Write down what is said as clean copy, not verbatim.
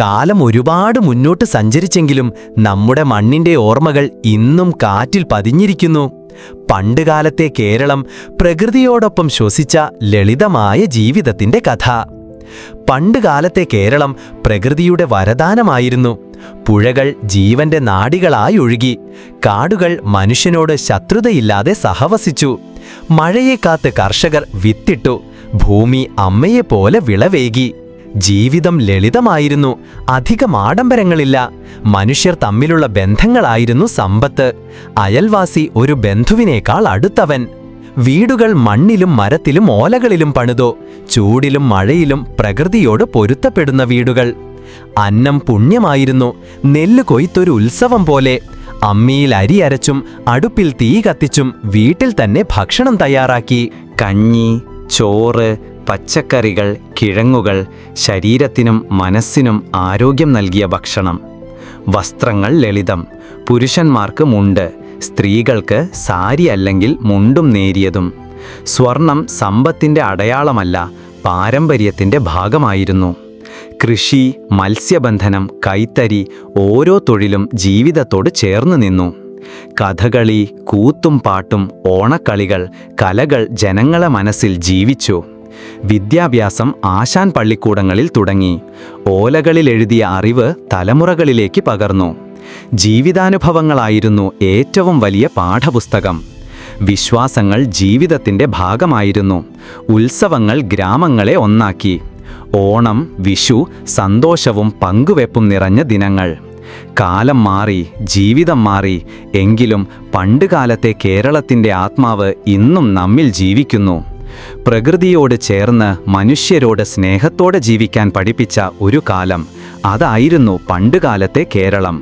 കാലം ഒരുപാട് മുന്നോട്ട് സഞ്ചരിച്ചെങ്കിലും നമ്മുടെ മണ്ണിന്റെ ഓർമ്മകൾ ഇന്നും കാറ്റിൽ പതിഞ്ഞിരിക്കുന്നു. പണ്ടുകാലത്തെ കേരളം പ്രകൃതിയോടൊപ്പം ശ്വസിച്ച ലളിതമായ ജീവിതത്തിന്റെ കഥ. പണ്ടുകാലത്തെ കേരളം പ്രകൃതിയുടെ വരദാനമായിരുന്നു. പുഴകൾ ജീവന്റെ നാഡികളായി ഒഴുകി, കാടുകൾ മനുഷ്യനോട് ശത്രുതയില്ലാതെ സഹവസിച്ചു. മഴയെ കാത്ത് കർഷകർ വിത്തിട്ടു, ഭൂമി അമ്മയെപ്പോലെ വിളവേകി. ജീവിതം ലളിതമായിരുന്നു, അധികം ആഡംബരങ്ങളില്ല. മനുഷ്യർ തമ്മിലുള്ള ബന്ധങ്ങളായിരുന്നു സമ്പത്ത്. അയൽവാസി ഒരു ബന്ധുവിനേക്കാൾ അടുത്തവൻ. വീടുകൾ മണ്ണിലും മരത്തിലും ഓലകളിലും പണിതോ, ചൂടിലും മഴയിലും പ്രകൃതിയോട് പൊരുത്തപ്പെടുന്ന വീടുകൾ. അന്നം പുണ്യമായിരുന്നു, നെല്ല് കൊയ്ത്തൊരു ഉത്സവം പോലെ. അമ്മിയിൽ അരി അരച്ചും അടുപ്പിൽ തീ കത്തിച്ചും വീട്ടിൽ തന്നെ ഭക്ഷണം തയ്യാറാക്കി. കഞ്ഞി, ചോറ്, പച്ചക്കറികൾ, കിഴങ്ങുകൾ, ശരീരത്തിനും മനസ്സിനും ആരോഗ്യം നൽകിയ ഭക്ഷണം. വസ്ത്രങ്ങൾ ലളിതം, പുരുഷന്മാർക്ക് മുണ്ട്, സ്ത്രീകൾക്ക് സാരി അല്ലെങ്കിൽ മുണ്ടും നേരിയതും. സ്വർണം സമ്പത്തിൻ്റെ അടയാളമല്ല, പാരമ്പര്യത്തിൻ്റെ ഭാഗമായിരുന്നു. കൃഷി, മത്സ്യബന്ധനം, കൈത്തരി, ഓരോ തൊഴിലും ജീവിതത്തോട് ചേർന്നു നിന്നു. കഥകളി, കൂത്തും പാട്ടും, ഓണക്കളികൾ, കലകൾ ജനങ്ങളെ മനസ്സിൽ ജീവിച്ചു. വിദ്യാഭ്യാസം ആശാൻ പള്ളിക്കൂടങ്ങളിൽ തുടങ്ങി. ഓലകളിൽ എഴുതിയ അറിവ് തലമുറകളിലേക്ക് പകർന്നു. ജീവിതാനുഭവങ്ങളായിരുന്നു ഏറ്റവും വലിയ പാഠപുസ്തകം. വിശ്വാസങ്ങൾ ജീവിതത്തിൻ്റെ ഭാഗമായിരുന്നു. ഉത്സവങ്ങൾ ഗ്രാമങ്ങളെ ഒന്നാക്കി. ഓണം, വിഷു സന്തോഷവും പങ്കുവെപ്പും നിറഞ്ഞ ദിനങ്ങൾ. കാലം മാറി, ജീവിതം മാറി, എങ്കിലും പണ്ടുകാലത്തെ കേരളത്തിൻ്റെ ആത്മാവ് ഇന്നും നമ്മിൽ ജീവിക്കുന്നു. പ്രകൃതിയോട് ചേർന്ന് മനുഷ്യരോട് സ്നേഹത്തോടെ ജീവിക്കാൻ പഠിപ്പിച്ച ഒരു കാലം, അതായിരുന്നു പണ്ടുകാലത്തെ കേരളം.